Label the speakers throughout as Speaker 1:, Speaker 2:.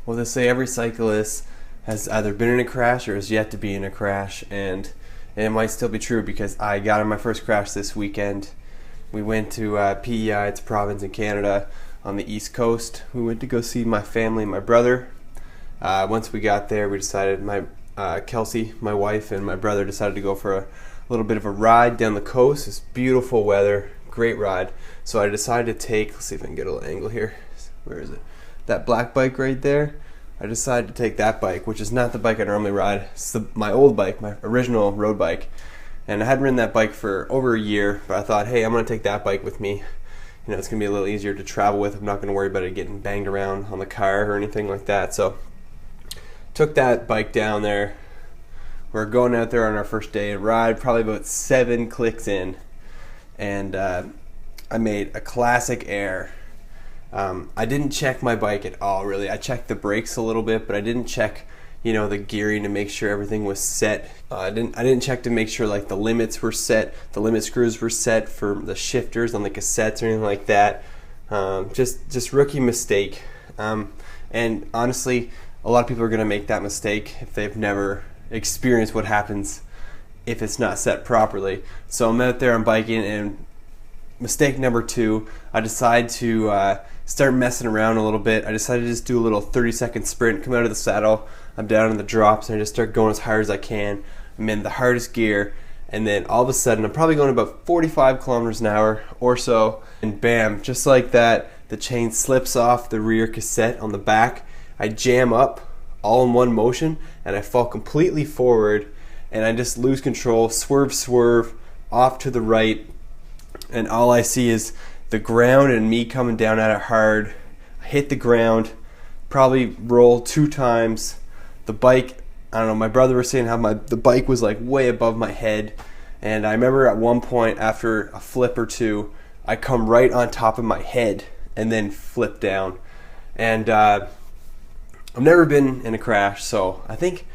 Speaker 1: Well, they say every cyclist has either been in a crash or is yet to be in a crash, and it might still be true because I got in my first crash this weekend. We went to PEI, it's a province in Canada on the East Coast. We went to go see my family and my brother. Once we got there, we decided, Kelsey, my wife, and my brother decided to go for a little bit of a ride down the coast. It's beautiful weather, great ride. So I decided to take, let's see if I can get a little angle here. Where is it? That black bike right there. I decided to take that bike, which is not the bike I normally ride. It's my old bike, my original road bike. And I hadn't ridden that bike for over a year, but I thought, hey, I'm going to take that bike with me. You know, it's going to be a little easier to travel with. I'm not going to worry about it getting banged around on the car or anything like that. So took that bike down there. We're going out there on our first day of ride, probably about 7 clicks in. And I made a classic error. I didn't check my bike at all, really. I checked the brakes a little bit, but I didn't check, the gearing to make sure everything was set. I didn't check to make sure like the limits were set, the limit screws were set for the shifters on the cassettes or anything like that. Just rookie mistake. And honestly, a lot of people are going to make that mistake if they've never experienced what happens if it's not set properly. So I'm out there, I'm biking, and mistake number 2, I decide to start messing around a little bit. I decided to just do a little 30-second sprint, come out of the saddle, I'm down in the drops, and I just start going as hard as I can. I'm in the hardest gear, and then all of a sudden, I'm probably going about 45 kilometers an hour or so, and bam, just like that, the chain slips off the rear cassette on the back. I jam up all in one motion, and I fall completely forward, and I just lose control, swerve, off to the right, and all I see is the ground and me coming down at it hard. I hit the ground, probably roll 2 times. The bike, I don't know, my brother was saying how the bike was like way above my head, and I remember at one point after a flip or 2, I come right on top of my head and then flip down. And I've never been in a crash, so I think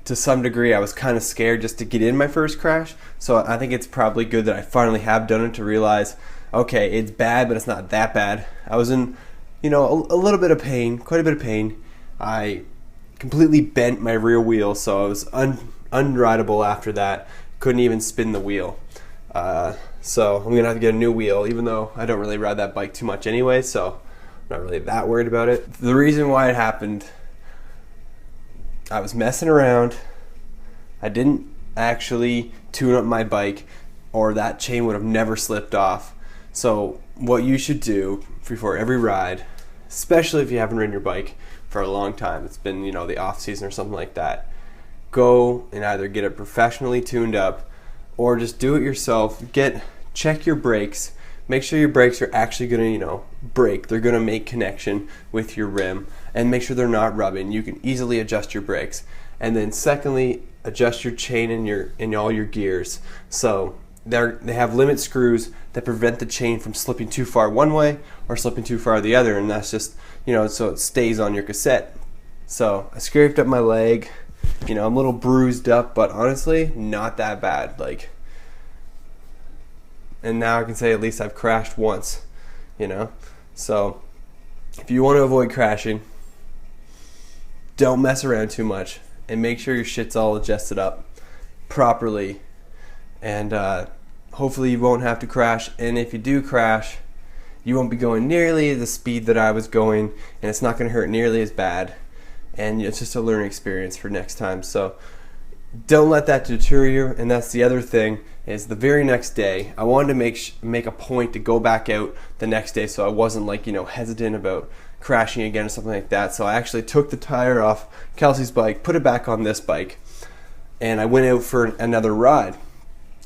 Speaker 1: to some degree I was kind of scared just to get in my first crash. So I think it's probably good that I finally have done it to realize, okay, it's bad, but it's not that bad. I was in, a little bit of pain, quite a bit of pain. I completely bent my rear wheel, so I was unrideable after that. Couldn't even spin the wheel. So I'm going to have to get a new wheel, even though I don't really ride that bike too much anyway, so I'm not really that worried about it. The reason why it happened, I was messing around. I didn't actually tune up my bike, or that chain would have never slipped off. So what you should do before every ride, especially if you haven't ridden your bike for a long time, it's been the off season or something like that, go and either get it professionally tuned up or just do it yourself. Check your brakes. Make sure your brakes are actually going to brake. They're going to make connection with your rim, and make sure they're not rubbing. You can easily adjust your brakes. And then secondly, adjust your chain in all your gears. So they have limit screws that prevent the chain from slipping too far one way or slipping too far the other, and that's just so it stays on your cassette. So I scraped up my leg. I'm a little bruised up, but honestly not that bad. And now I can say at least I've crashed once. So if you want to avoid crashing, don't mess around too much, and make sure your shit's all adjusted up properly, and hopefully you won't have to crash. And if you do crash, you won't be going nearly the speed that I was going, and it's not going to hurt nearly as bad, and it's just a learning experience for next time. So don't let that deter you. And that's the other thing, is the very next day I wanted to make a point to go back out the next day, so I wasn't hesitant about crashing again or something like that. So I actually took the tire off Kelsey's bike, put it back on this bike, and I went out for another ride.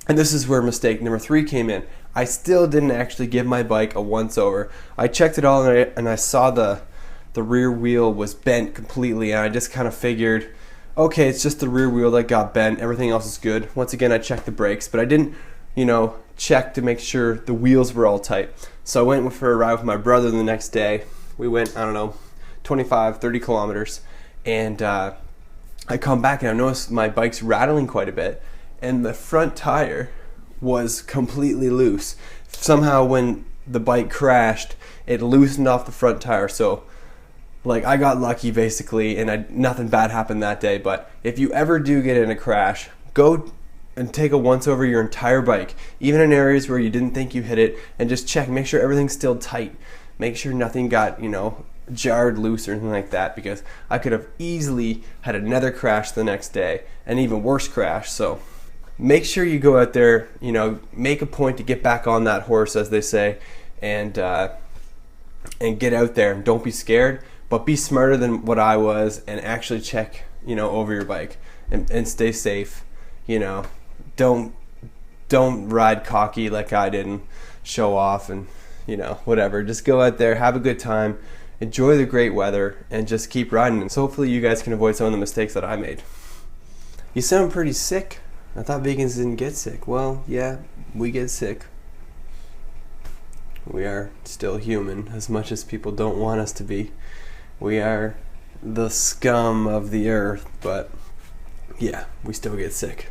Speaker 1: And this is where mistake number 3 came in. I still didn't actually give my bike a once over. I checked it all, and I saw the rear wheel was bent completely, and I just kind of figured, okay, it's just the rear wheel that got bent, everything else is good. Once again, I checked the brakes, but I didn't check to make sure the wheels were all tight. So I went for a ride with my brother the next day. We went, 25, 30 kilometers, and I come back and I noticed my bike's rattling quite a bit, and the front tire was completely loose. Somehow when the bike crashed, it loosened off the front tire. So like I got lucky basically, and nothing bad happened that day. But if you ever do get in a crash, go and take a once over your entire bike, even in areas where you didn't think you hit it, and just check, make sure everything's still tight. Make sure nothing got, jarred loose or anything like that, because I could have easily had another crash the next day, an even worse crash. So make sure you go out there, make a point to get back on that horse, as they say, and get out there, and don't be scared, but be smarter than what I was, and actually check, over your bike, and stay safe. Don't ride cocky like I did and show off and whatever. Just go out there, have a good time, enjoy the great weather, and just keep riding. And so hopefully you guys can avoid some of the mistakes that I made. You sound pretty sick. I thought vegans didn't get sick. Well, yeah, we get sick. We are still human, as much as people don't want us to be. We are the scum of the earth, but yeah, we still get sick.